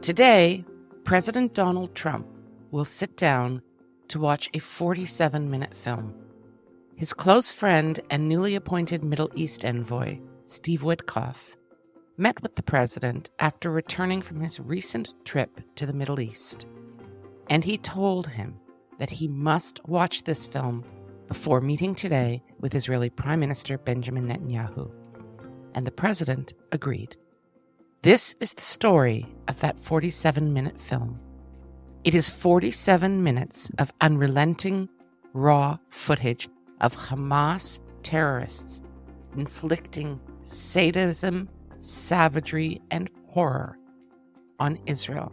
Today, President Donald Trump will sit down to watch a 47-minute film. His close friend and newly appointed Middle East Envoy, Steve Witkoff, met with the president after returning from his recent trip to the Middle East. And he told him that he must watch this film before meeting today with Israeli Prime Minister Benjamin Netanyahu. And the president agreed. This is the story of that 47-minute film. It is 47 minutes of unrelenting, raw footage of Hamas terrorists inflicting sadism, savagery, and horror on Israel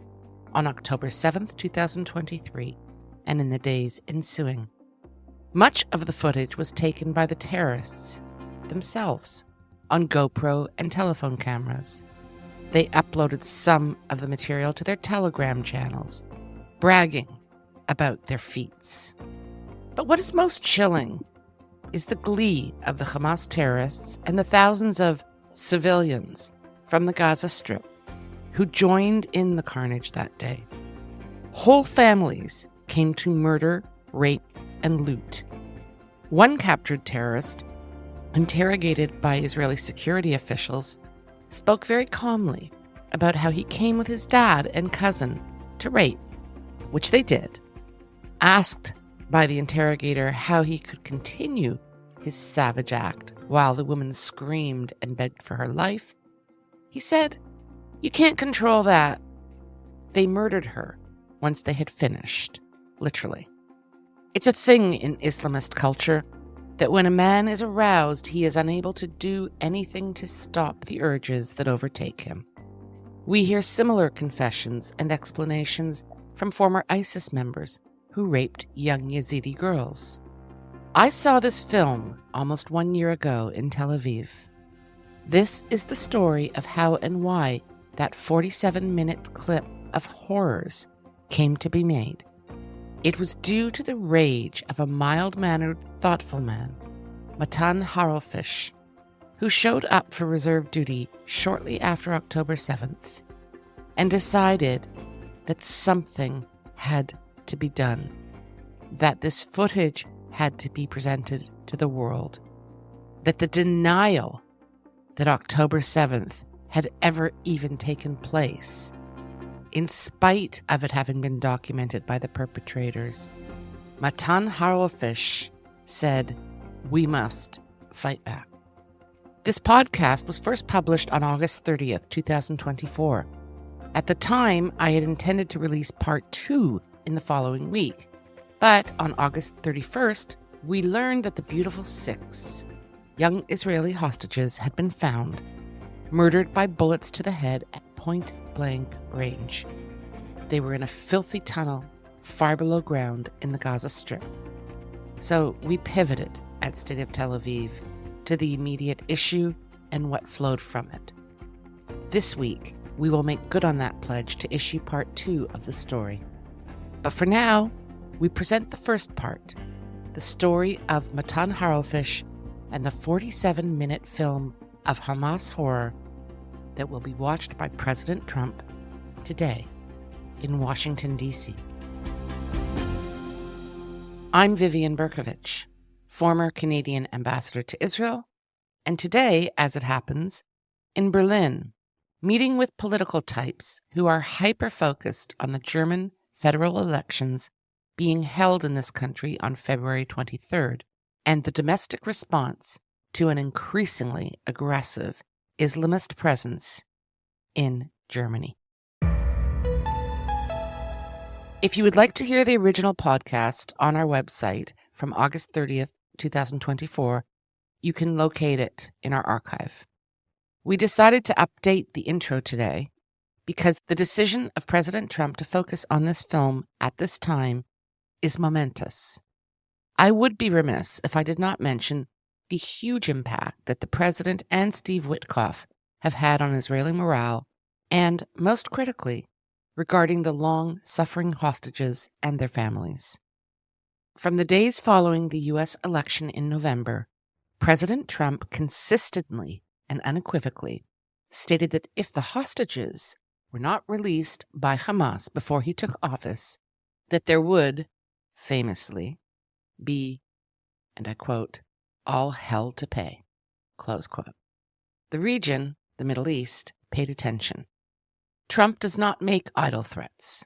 on October 7th, 2023, and in the days ensuing. Much of the footage was taken by the terrorists themselves on GoPro and telephone cameras. They uploaded some of the material to their Telegram channels, bragging about their feats. But what is most chilling is the glee of the Hamas terrorists and the thousands of civilians from the Gaza Strip who joined in the carnage that day. Whole families came to murder, rape, and loot. One captured terrorist, interrogated by Israeli security officials, spoke very calmly about how he came with his dad and cousin to rape, which they did. Asked by the interrogator how he could continue his savage act while the woman screamed and begged for her life, he said, "You can't control that." They murdered her once they had finished, literally. It's a thing in Islamist culture that when a man is aroused, he is unable to do anything to stop the urges that overtake him. We hear similar confessions and explanations from former ISIS members who raped young Yazidi girls. I saw this film almost 1 year ago in Tel Aviv. This is the story of how and why that 47-minute clip of horrors came to be made. It was due to the rage of a mild-mannered, thoughtful man, Mattan Harelfisch, who showed up for reserve duty shortly after October 7th and decided that something had to be done, that this footage had to be presented to the world, that the denial that October 7th had ever even taken place, in spite of it having been documented by the perpetrators, Mattan Harelfisch said, "We must fight back." This podcast was first published on August 30th, 2024. At the time, I had intended to release part 2 in the following week. But on August 31st, we learned that the beautiful 6 young Israeli hostages had been found, murdered by bullets to the head at point-blank range. They were in a filthy tunnel far below ground in the Gaza Strip. So we pivoted at State of Tel Aviv to the immediate issue and what flowed from it. This week, we will make good on that pledge to issue part 2 of the story. But for now, we present the first part, the story of Mattan Harelfisch and the 47-minute film of Hamas horror that will be watched by President Trump today in Washington, D.C. I'm Vivian Berkovich, former Canadian ambassador to Israel, and today, as it happens, in Berlin, meeting with political types who are hyper-focused on the German federal elections being held in this country on February 23rd, and the domestic response to an increasingly aggressive Islamist presence in Germany. If you would like to hear the original podcast on our website from August 30th, 2024, you can locate it in our archive. We decided to update the intro today because the decision of President Trump to focus on this film at this time is momentous. I would be remiss if I did not mention the huge impact that the president and Steve Witkoff have had on Israeli morale, and, most critically, regarding the long-suffering hostages and their families. From the days following the U.S. election in November, President Trump consistently and unequivocally stated that if the hostages were not released by Hamas before he took office, that there would, famously, be, and I quote, all hell to pay, close quote. The region, the Middle East, paid attention. Trump does not make idle threats.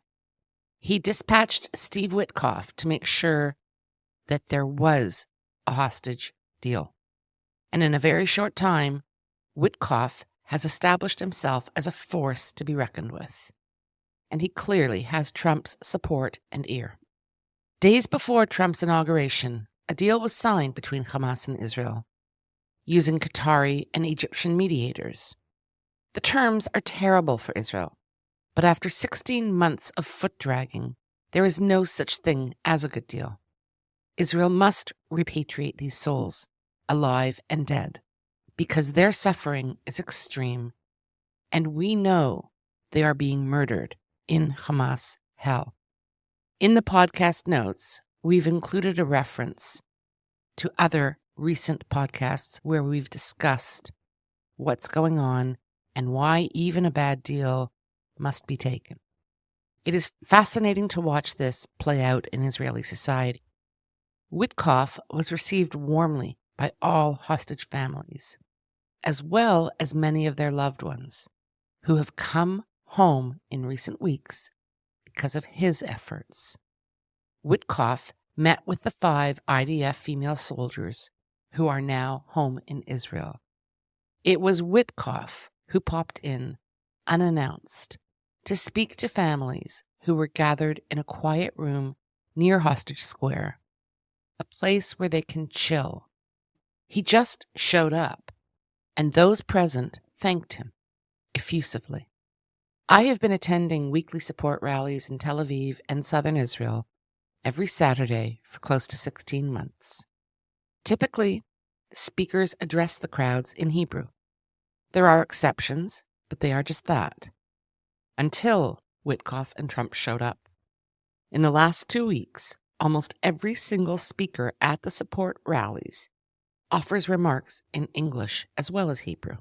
He dispatched Steve Witkoff to make sure that there was a hostage deal. And in a very short time, Witkoff has established himself as a force to be reckoned with. And he clearly has Trump's support and ear. Days before Trump's inauguration, a deal was signed between Hamas and Israel, using Qatari and Egyptian mediators. The terms are terrible for Israel, but after 16 months of foot-dragging, there is no such thing as a good deal. Israel must repatriate these souls, alive and dead, because their suffering is extreme, and we know they are being murdered in Hamas hell. In the podcast notes, we've included a reference to other recent podcasts where we've discussed what's going on and why even a bad deal must be taken. It is fascinating to watch this play out in Israeli society. Witkoff was received warmly by all hostage families, as well as many of their loved ones, who have come home in recent weeks because of his efforts. Witkoff met with the 5 IDF female soldiers who are now home in Israel. It was Witkoff who popped in, unannounced, to speak to families who were gathered in a quiet room near Hostage Square, a place where they can chill. He just showed up, and those present thanked him effusively. I have been attending weekly support rallies in Tel Aviv and southern Israel every Saturday for close to 16 months. Typically, the speakers address the crowds in Hebrew. There are exceptions, but they are just that. Until Witkoff and Trump showed up. In the last 2 weeks, almost every single speaker at the support rallies offers remarks in English as well as Hebrew.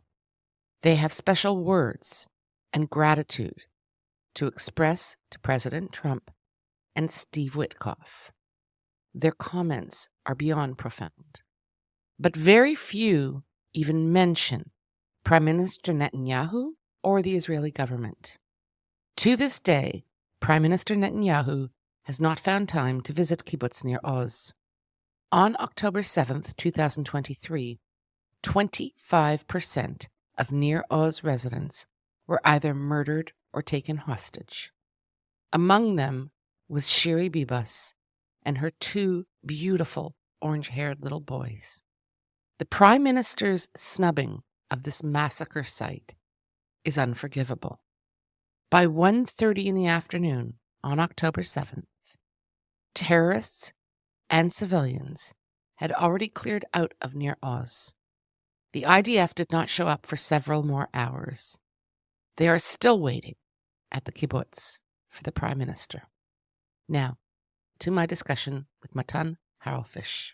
They have special words and gratitude to express to President Trump and Steve Witkoff. Their comments are beyond profound. But very few even mention Prime Minister Netanyahu or the Israeli government. To this day, Prime Minister Netanyahu has not found time to visit kibbutz Nir Oz. On October 7th, 2023, 25% of Nir Oz residents were either murdered or taken hostage. Among them was Shiri Bibas and her 2 beautiful orange-haired little boys. The Prime Minister's snubbing of this massacre site is unforgivable. By 1:30 in the afternoon on October 7th, terrorists and civilians had already cleared out of Nir Oz. The IDF did not show up for several more hours. They are still waiting at the kibbutz for the Prime Minister. Now, to my discussion with Mattan Harelfisch.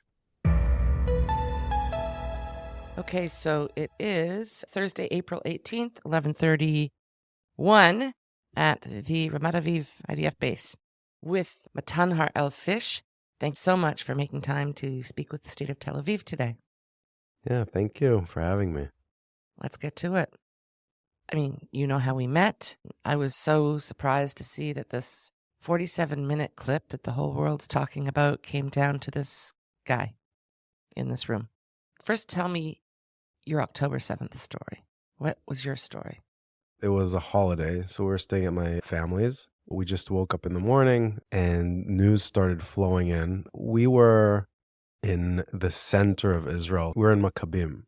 Okay, so it is Thursday, April 18th, 11:31 at the Ramat Aviv IDF base with Mattan Harelfisch. Thanks so much for making time to speak with the state of Tel Aviv today. Yeah, thank you for having me. Let's get to it. I mean, you know how we met. I was so surprised to see that this 47-minute clip that the whole world's talking about came down to this guy in this room. First, tell me your October 7th story. What was your story? It was a holiday, so we were staying at my family's. We just woke up in the morning and news started flowing in. We were in the center of Israel. We were in Maccabim.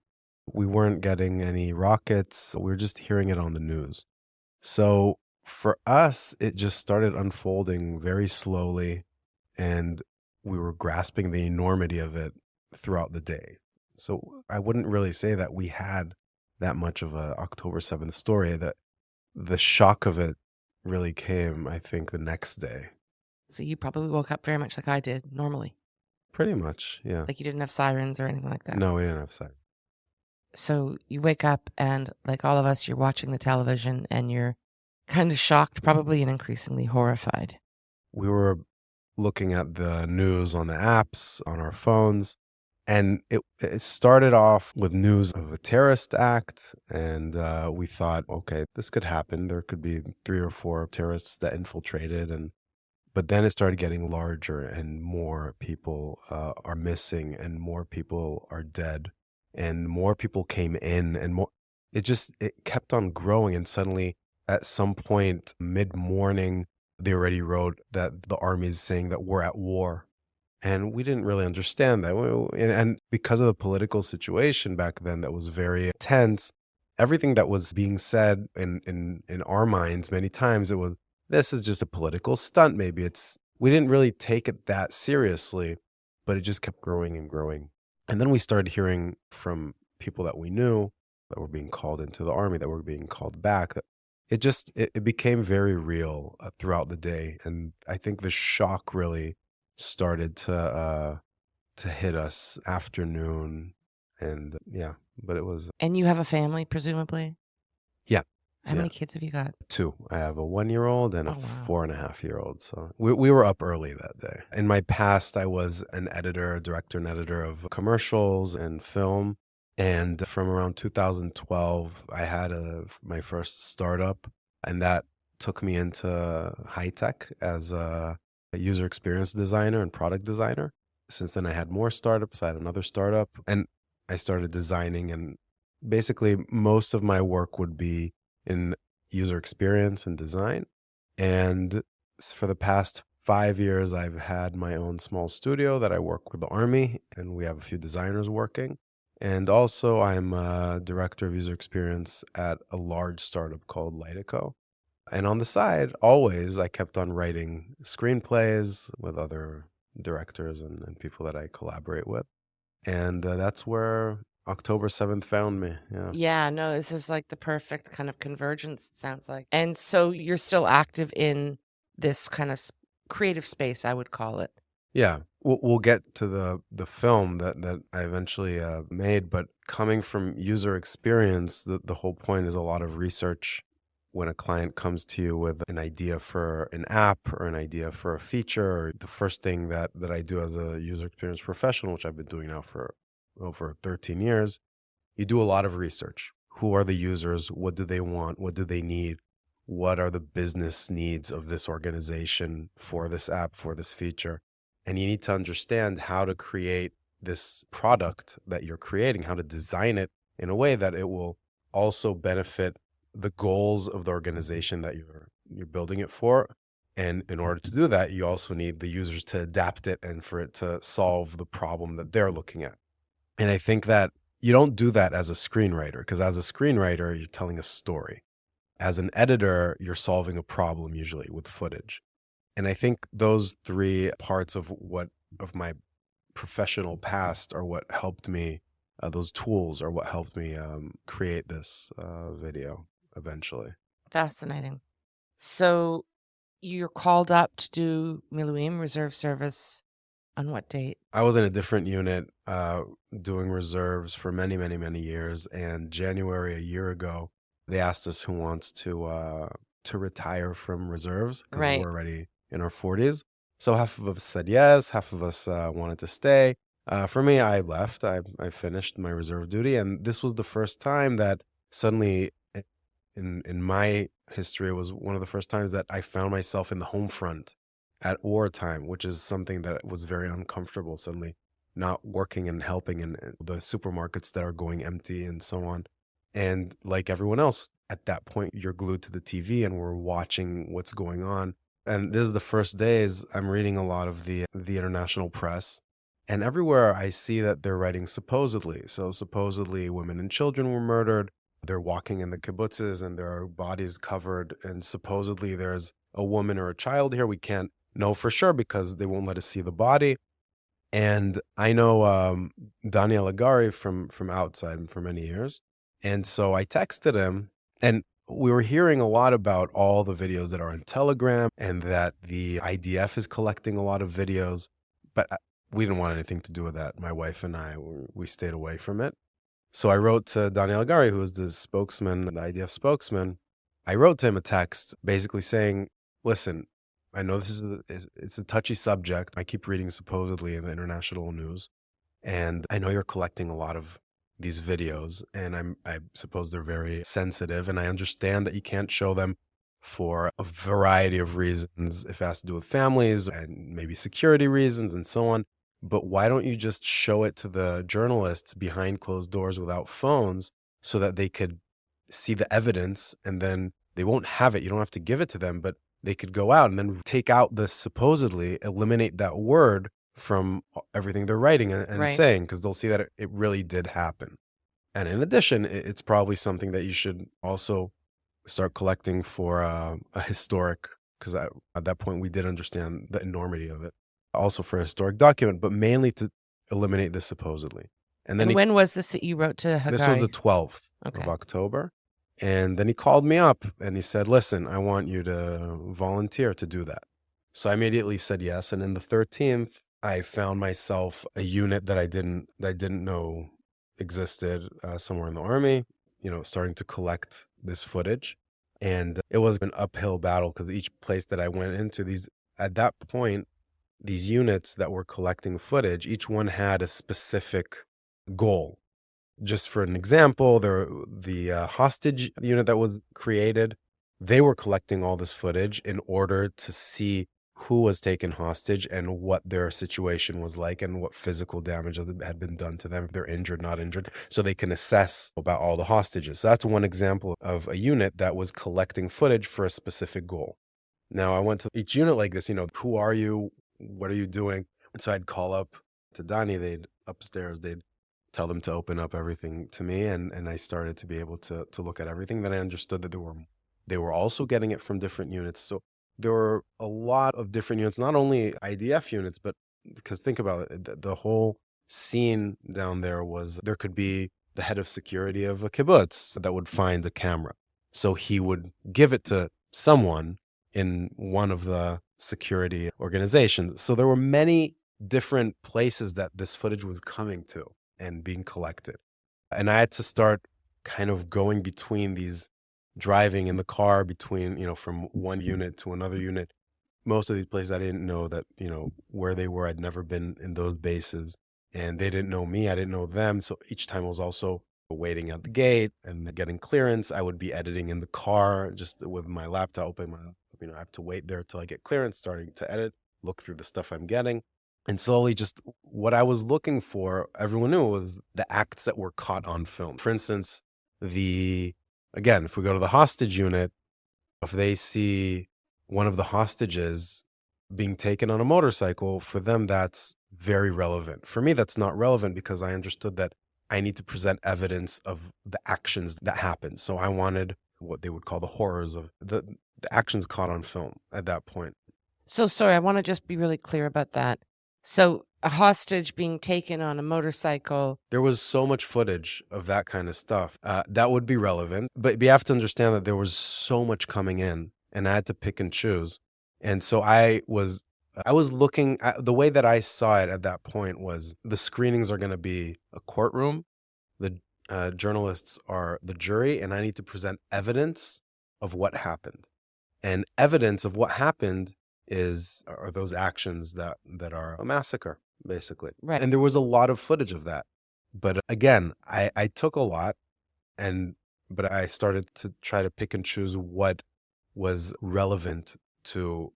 We weren't getting any rockets. We were just hearing it on the news. So for us, it just started unfolding very slowly, and we were grasping the enormity of it throughout the day. So I wouldn't really say that we had that much of a October 7th story. That the shock of it really came, I think, the next day. So you probably woke up very much like I did normally. Pretty much, yeah. Like you didn't have sirens or anything like that. No, we didn't have sirens. So you wake up and like all of us, you're watching the television and you're Kind of shocked, probably, and increasingly horrified. We were looking at the news on the apps, on our phones, and it started off with news of a terrorist act, and we thought, okay, this could happen. There could be 3 or 4 terrorists that infiltrated, but then it started getting larger, and more people are missing, and more people are dead, and more people came in, and more. It kept on growing, and suddenly, at some point, mid-morning, they already wrote that the army is saying that we're at war. And we didn't really understand that. And because of the political situation back then that was very tense, everything that was being said in our minds many times, it was, this is just a political stunt. Maybe we didn't really take it that seriously, but it just kept growing and growing. And then we started hearing from people that we knew that were being called into the army, that were being called back. It became very real throughout the day. And I think the shock really started to hit us afternoon. And yeah, but it was. And you have a family, presumably? Yeah. How many kids have you got? 2. I have a 1-year-old and a wow. 4.5-year-old. So we were up early that day. In my past, I was an director and editor of commercials and film. And from around 2012, I had my first startup, and that took me into high tech as a user experience designer and product designer. Since then, I had more startups. I had another startup, and I started designing. And basically, most of my work would be in user experience and design. And for the past 5 years, I've had my own small studio that I work with the Army, and we have a few designers working. And also, I'm a director of user experience at a large startup called Lytico. And on the side, always, I kept on writing screenplays with other directors and people that I collaborate with. And that's where October 7th found me. Yeah. Yeah, no, this is like the perfect kind of convergence, it sounds like. And so you're still active in this kind of creative space, I would call it. Yeah, we'll get to the film that I eventually made, but coming from user experience, the whole point is a lot of research. When a client comes to you with an idea for an app or an idea for a feature, or the first thing that I do as a user experience professional, which I've been doing now for over 13 years, you do a lot of research. Who are the users? What do they want? What do they need? What are the business needs of this organization for this app, for this feature? And you need to understand how to create this product that you're creating, how to design it in a way that it will also benefit the goals of the organization that you're building it for. And in order to do that, you also need the users to adapt it and for it to solve the problem that they're looking at. And I think that you don't do that as a screenwriter, because as a screenwriter, you're telling a story. As an editor, you're solving a problem usually with footage. And I think those 3 parts of my professional past are what helped me, those tools are what helped me create this video eventually. Fascinating. So you're called up to do Miluim, reserve service, on what date? I was in a different unit doing reserves for many, many, many years. And January, a year ago, they asked us who wants to retire from reserves, because Right. we're already in our 40s. So half of us said yes, half of us wanted to stay. For me, I left. I finished my reserve duty. And this was the first time that suddenly in my history, it was one of the first times that I found myself in the home front at wartime, which is something that was very uncomfortable, suddenly not working and helping in the supermarkets that are going empty and so on. And like everyone else, at that point, you're glued to the TV and we're watching what's going on. And this is the first days I'm reading a lot of the international press. And everywhere I see that they're writing supposedly. So supposedly women and children were murdered. They're walking in the kibbutzes and there are bodies covered. And supposedly there's a woman or a child here. We can't know for sure because they won't let us see the body. And I know Daniel Agari from outside for many years. And so I texted him, and we were hearing a lot about all the videos that are on Telegram and that the IDF is collecting a lot of videos. But we didn't want anything to do with that. My wife and I, we stayed away from it. So I wrote to Daniel Agari, who was the spokesman, the IDF spokesman, I wrote to him a text basically saying, listen, I know it's a touchy subject. I keep reading supposedly in the international news, and I know you're collecting a lot of these videos, and I suppose they're very sensitive, and I understand that you can't show them for a variety of reasons, if it has to do with families and maybe security reasons and so on. But why don't you just show it to the journalists behind closed doors without phones so that they could see the evidence, and then they won't have it. You don't have to give it to them, but they could go out and then take out the supposedly, eliminate that word from everything they're writing and Right. saying, because they'll see that it really did happen. And in addition, it's probably something that you should also start collecting for a historic, because at that point we did understand the enormity of it, also for a historic document, but mainly to eliminate this supposedly. And then when was this that you wrote to Haggai? This was the 12th of October. And then he called me up and he said, listen, I want you to volunteer to do that. So I immediately said yes. And in the 13th, I found myself a unit that I didn't know existed somewhere in the army, starting to collect this footage. And it was an uphill battle because each place that I went into, at that point, these units that were collecting footage, each one had a specific goal. Just for an example, the hostage unit that was created, they were collecting all this footage in order to see who was taken hostage and what their situation was like and what physical damage had been done to them, if they're injured, not injured, so they can assess about all the hostages. So that's one example of a unit that was collecting footage for a specific goal. Now, I went to each unit like this, who are you? What are you doing? And so I'd call up to Donnie, they'd tell them to open up everything to me, and I started to be able to look at everything. Then I understood that they were also getting it from different units. So there were a lot of different units, not only IDF units, but because think about it, the whole scene down there could be the head of security of a kibbutz that would find a camera. So he would give it to someone in one of the security organizations. So there were many different places that this footage was coming to and being collected. And I had to start kind of going between these, driving in the car between, from one unit to another unit. Most of these places I didn't know that, where they were. I'd never been in those bases, and they didn't know me. I didn't know them. So each time I was also waiting at the gate and getting clearance. I would be editing in the car just with my laptop open. I have to wait there till I get clearance, starting to edit, look through the stuff I'm getting. And slowly, just what I was looking for, everyone knew, was the acts that were caught on film. For instance, if we go to the hostage unit, if they see one of the hostages being taken on a motorcycle, for them, that's very relevant. For me, that's not relevant because I understood that I need to present evidence of the actions that happened. So I wanted what they would call the horrors of the actions caught on film at that point. So sorry, I want to just be really clear about that. So a hostage being taken on a motorcycle. There was so much footage of that kind of stuff that would be relevant. But you have to understand that there was so much coming in, and I had to pick and choose. And so I was looking at the way that I saw it at that point was the screenings are going to be a courtroom. The journalists are the jury, and I need to present evidence of what happened. And evidence of what happened are those actions that are a massacre, basically. Right. And there was a lot of footage of that. But again, I took a lot, but I started to try to pick and choose what was relevant to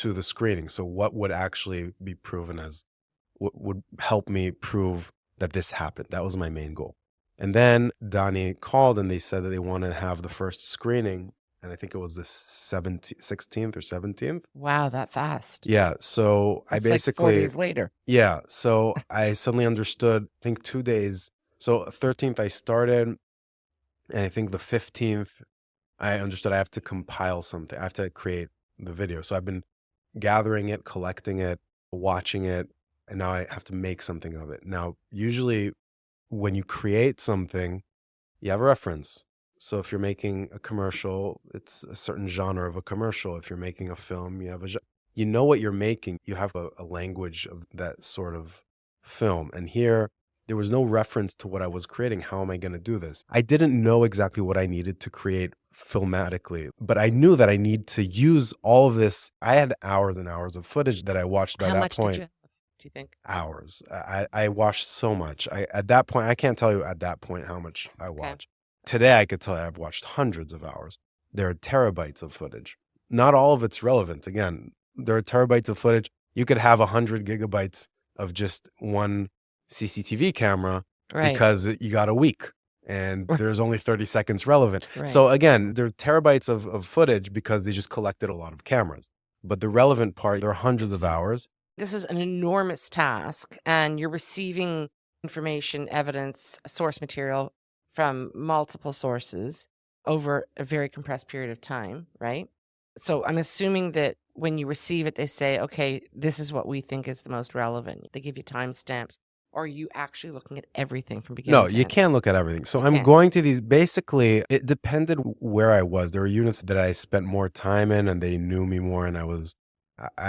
the screening. So what would actually be proven as what would help me prove that this happened. That was my main goal. And then Donnie called and they said that they want to have the first screening. And I think it was the 16th or 17th. Wow, that fast. Yeah. So It's I basically, like 4 days later. Yeah. So I suddenly understood, I think 2 days. So 13th I started, and I think the 15th I understood I have to compile something. I have to create the video. So I've been gathering it, collecting it, watching it, and now I have to make something of it. Now, usually when you create something, you have a reference. So if you're making a commercial, it's a certain genre of a commercial. If you're making a film, you have you know what you're making. You have a language of that sort of film. And here, there was no reference to what I was creating. How am I going to do this? I didn't know exactly what I needed to create filmatically. But I knew that I need to use all of this. I had hours and hours of footage that I watched by How that much point. did you have, do you think? Hours. I watched so much. At that point, I can't tell you at that point how much I watched. Today, I could tell you I've watched hundreds of hours. There are terabytes of footage. Not all of it's relevant. Again, there are terabytes of footage. You could have 100 gigabytes of just one CCTV camera because you got a week and there's only 30 seconds relevant. So again, there are terabytes of footage because they just collected a lot of cameras. But the relevant part, there are hundreds of hours. This is an enormous task, and you're receiving information, evidence, source material from multiple sources over a very compressed period of time, right? So I'm assuming that when you receive it, they say, okay, this is what we think is the most relevant. They give you timestamps. Or are you actually looking at everything from beginning to No, you end? can't look at everything. So I'm going to these, basically, it depended where I was. There were units that I spent more time in and they knew me more, and I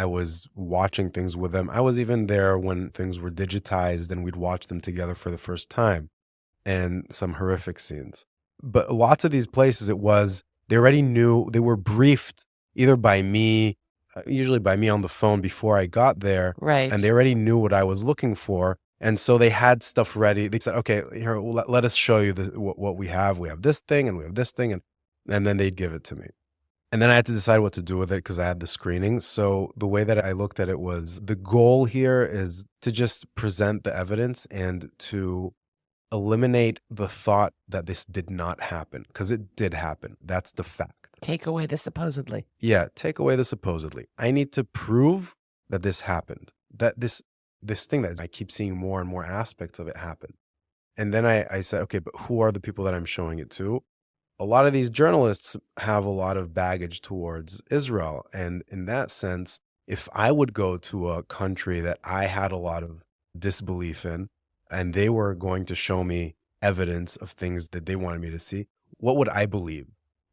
was watching things with them. I was even there when things were digitized and we'd watch them together for the first time, and some horrific scenes. But lots of these places, they already knew, they were briefed either by me, usually by me on the phone before I got there. Right. And they already knew what I was looking for. And so they had stuff ready. They said, okay, here, let us show you what we have. We have this thing and we have this thing. And then they'd give it to me. And then I had to decide what to do with it because I had the screening. So the way that I looked at it was, the goal here is to just present the evidence and to eliminate the thought that this did not happen, because it did happen. That's the fact. Take away the supposedly. Yeah, take away the supposedly. I need to prove that this happened, that this thing that I keep seeing more and more aspects of it happen. And then I said, okay, but who are the people that I'm showing it to? A lot of these journalists have a lot of baggage towards Israel. And in that sense, if I would go to a country that I had a lot of disbelief in, and they were going to show me evidence of things that they wanted me to see, what would I believe?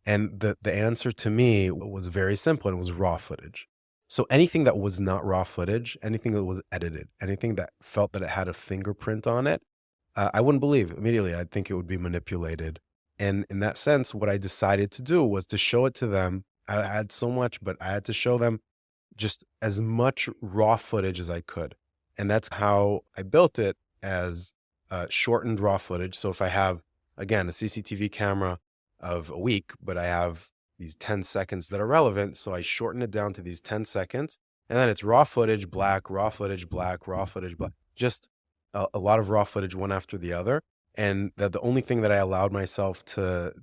And the answer to me was very simple, and it was raw footage. So anything that was not raw footage, anything that was edited, anything that felt that it had a fingerprint on it, I wouldn't believe immediately. I'd think it would be manipulated. And in that sense, what I decided to do was to show it to them. I had so much, but I had to show them just as much raw footage as I could. And that's how I built it, as shortened raw footage. So if I have, again, a CCTV camera of a week, but I have these 10 seconds that are relevant, so I shorten it down to these 10 seconds, and then it's raw footage, black, raw footage, black, raw footage, black, just a lot of raw footage one after the other. And that the only thing that I allowed myself to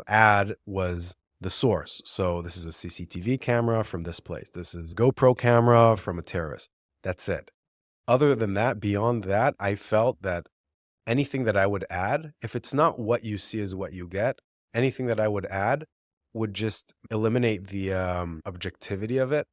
add was the source. So this is a CCTV camera from this place. This is GoPro camera from a terrorist. That's it. Other than that, beyond that, I felt that anything that I would add, if it's not what you see is what you get, anything that I would add would just eliminate the objectivity of it.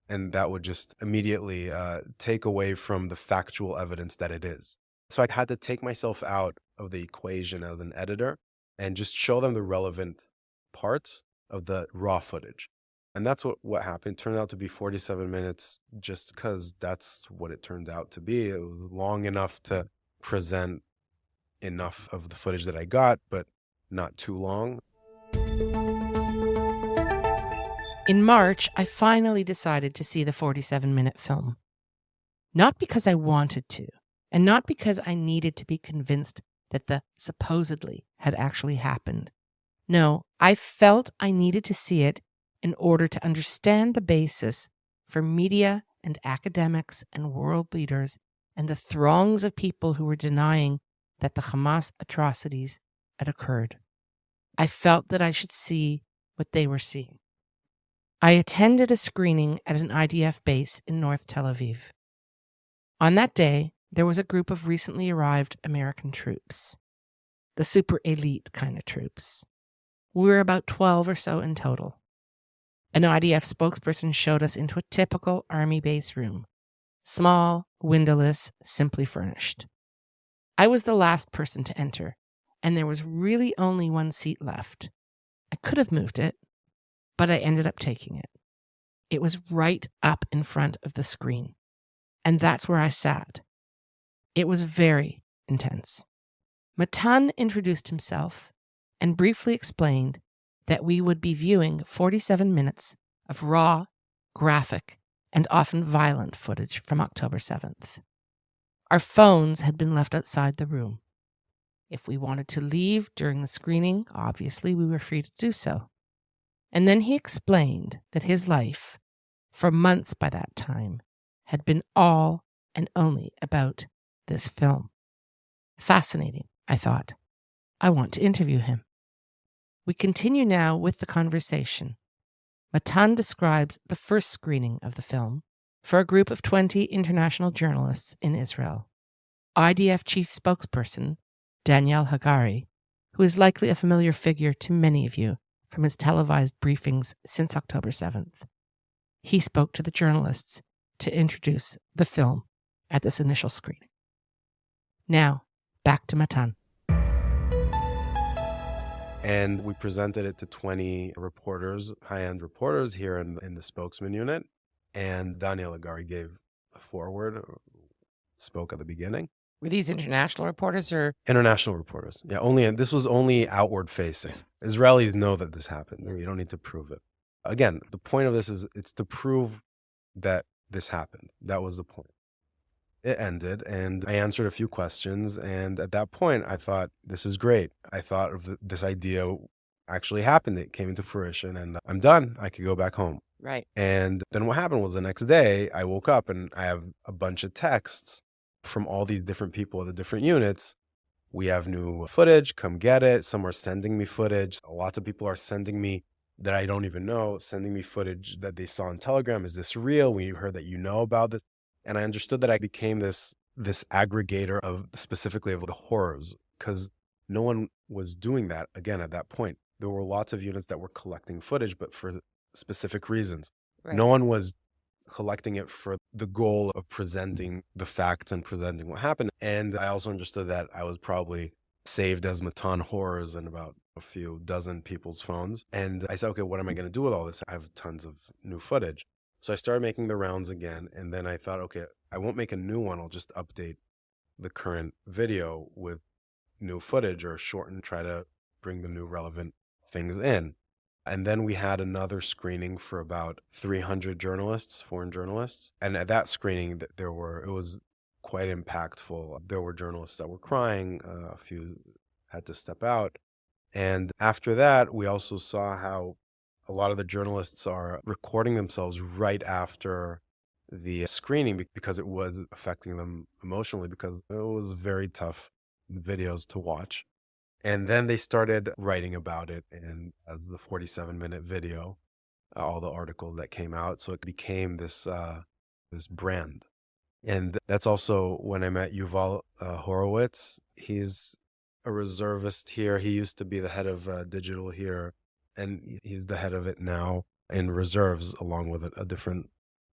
And that would just immediately take away from the factual evidence that it is. So I had to take myself out of the equation as an editor and just show them the relevant parts of the raw footage. And that's what happened. It turned out to be 47 minutes just because that's what it turned out to be. It was long enough to present enough of the footage that I got, but not too long. In March, I finally decided to see the 47-minute film. Not because I wanted to, and not because I needed to be convinced that the supposedly had actually happened. No, I felt I needed to see it in order to understand the basis for media and academics and world leaders and the throngs of people who were denying that the Hamas atrocities had occurred. I felt that I should see what they were seeing. I attended a screening at an IDF base in North Tel Aviv. On that day, there was a group of recently arrived American troops, the super elite kind of troops. We were about 12 or so in total. An IDF spokesperson showed us into a typical army base room, small, windowless, simply furnished. I was the last person to enter, and there was really only one seat left. I could have moved it, but I ended up taking it. It was right up in front of the screen, and that's where I sat. It was very intense. Mattan introduced himself and briefly explained that we would be viewing 47 minutes of raw, graphic, and often violent footage from October 7th. Our phones had been left outside the room. If we wanted to leave during the screening, obviously we were free to do so. And then he explained that his life, for months by that time, had been all and only about this film. Fascinating, I thought. I want to interview him. We continue now with the conversation. Mattan describes the first screening of the film for a group of 20 international journalists in Israel. IDF chief spokesperson Daniel Hagari, who is likely a familiar figure to many of you from his televised briefings since October 7th. He spoke to the journalists to introduce the film at this initial screening. Now, back to Mattan. And we presented it to 20 reporters, high-end reporters here in the spokesman unit. And Daniel Hagari gave a foreword, spoke at the beginning. Were these international reporters or? International reporters. Yeah, this was only outward facing. Israelis know that this happened. You don't need to prove it. Again, the point of this is it's to prove that this happened. That was the point. It ended, and I answered a few questions, and at that point, I thought, this is great. I thought of this idea actually happened. It came into fruition, and I'm done. I could go back home. Right. And then what happened was the next day, I woke up, and I have a bunch of texts from all these different people at the different units. We have new footage. Come get it. Some are sending me footage. Lots of people are sending me that I don't even know, sending me footage that they saw on Telegram. Is this real? We heard that you know about this. And I understood that I became this aggregator of specifically of the horrors, because no one was doing that again at that point. There were lots of units that were collecting footage, but for specific reasons. Right. No one was collecting it for the goal of presenting the facts and presenting what happened. And I also understood that I was probably saved as Mattan horrors in about a few dozen people's phones. And I said, okay, what am I going to do with all this? I have tons of new footage. So I started making the rounds again, and then I thought, okay, I won't make a new one. I'll just update the current video with new footage or shorten, try to bring the new relevant things in. And then we had another screening for about 300 journalists, foreign journalists. And at that screening, it was quite impactful. There were journalists that were crying. A few had to step out. And after that, we also saw how a lot of the journalists are recording themselves right after the screening because it was affecting them emotionally, because it was very tough videos to watch. And then they started writing about it in as the 47-minute video, all the articles that came out. So it became this brand. And that's also when I met Yuval Horowitz. He's a reservist here. He used to be the head of digital here, and he's the head of it now in reserves, along with a different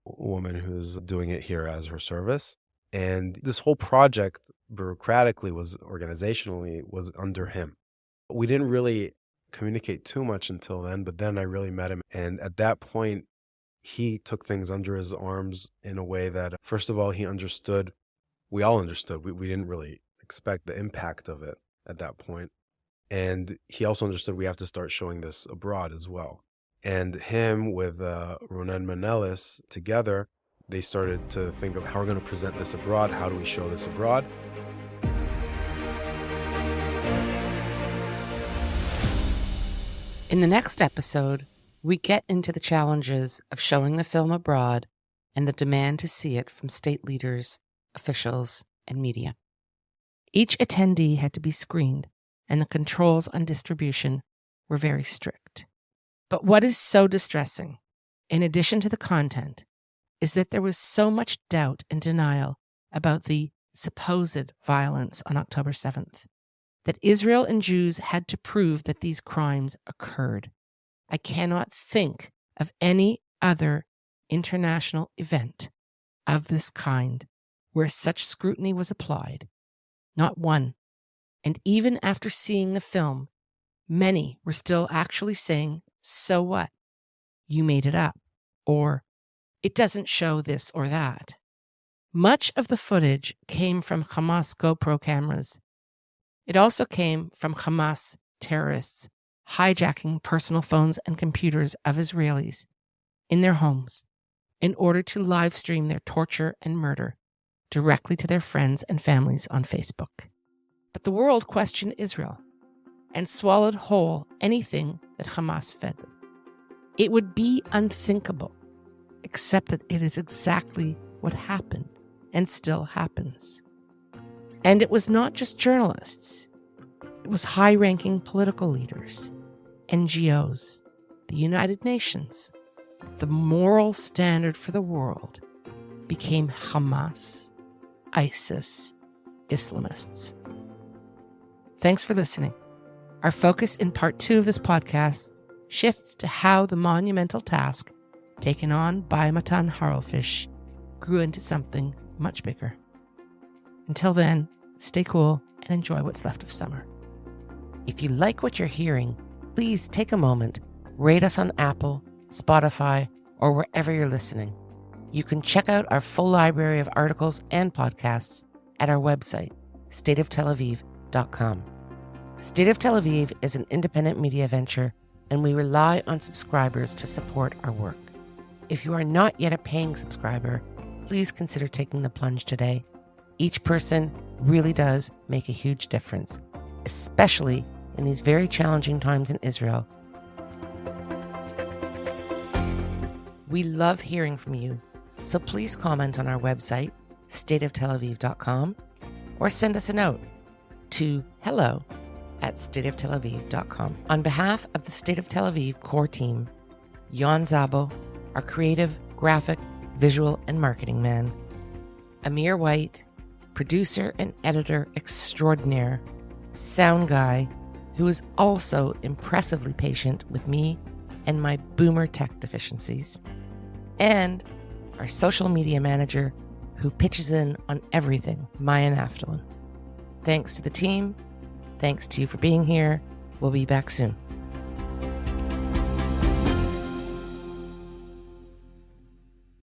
woman who's doing it here as her service. And this whole project, bureaucratically, organizationally, was under him. We didn't really communicate too much until then, but then I really met him. And at that point, he took things under his arms in a way that, first of all, he understood. We all understood. We didn't really expect the impact of it at that point. And he also understood we have to start showing this abroad as well. And him with Ronen Manelis together, they started to think of how we're going to present this abroad. How do we show this abroad? In the next episode, we get into the challenges of showing the film abroad and the demand to see it from state leaders, officials, and media. Each attendee had to be screened, and the controls on distribution were very strict. But what is so distressing, in addition to the content, is that there was so much doubt and denial about the supposed violence on October 7th, that Israel and Jews had to prove that these crimes occurred. I cannot think of any other international event of this kind where such scrutiny was applied. Not one. And even after seeing the film, many were still actually saying, so what? You made it up. Or, it doesn't show this or that. Much of the footage came from Hamas GoPro cameras. It also came from Hamas terrorists hijacking personal phones and computers of Israelis in their homes in order to live stream their torture and murder directly to their friends and families on Facebook. But the world questioned Israel and swallowed whole anything that Hamas fed them. It would be unthinkable, except that it is exactly what happened and still happens. And it was not just journalists. It was high-ranking political leaders, NGOs, the United Nations. The moral standard for the world became Hamas, ISIS, Islamists. Thanks for listening. Our focus in part 2 of this podcast shifts to how the monumental task taken on by Mattan Harelfisch grew into something much bigger. Until then, stay cool and enjoy what's left of summer. If you like what you're hearing, please take a moment, rate us on Apple, Spotify, or wherever you're listening. You can check out our full library of articles and podcasts at our website, stateoftelaviv.com. State of Tel Aviv is an independent media venture, and we rely on subscribers to support our work. If you are not yet a paying subscriber, please consider taking the plunge today. Each person really does make a huge difference, especially in these very challenging times in Israel. We love hearing from you, so please comment on our website, stateoftelaviv.com, or send us a note to hello@stateoftelaviv.com. On behalf of the State of Tel Aviv core team, Jan Zabo, our creative, graphic, visual, and marketing man, Amir White, producer and editor extraordinaire, sound guy, who is also impressively patient with me and my boomer tech deficiencies, and our social media manager, who pitches in on everything, Maya Naftalin. Thanks to the team. Thanks to you for being here. We'll be back soon.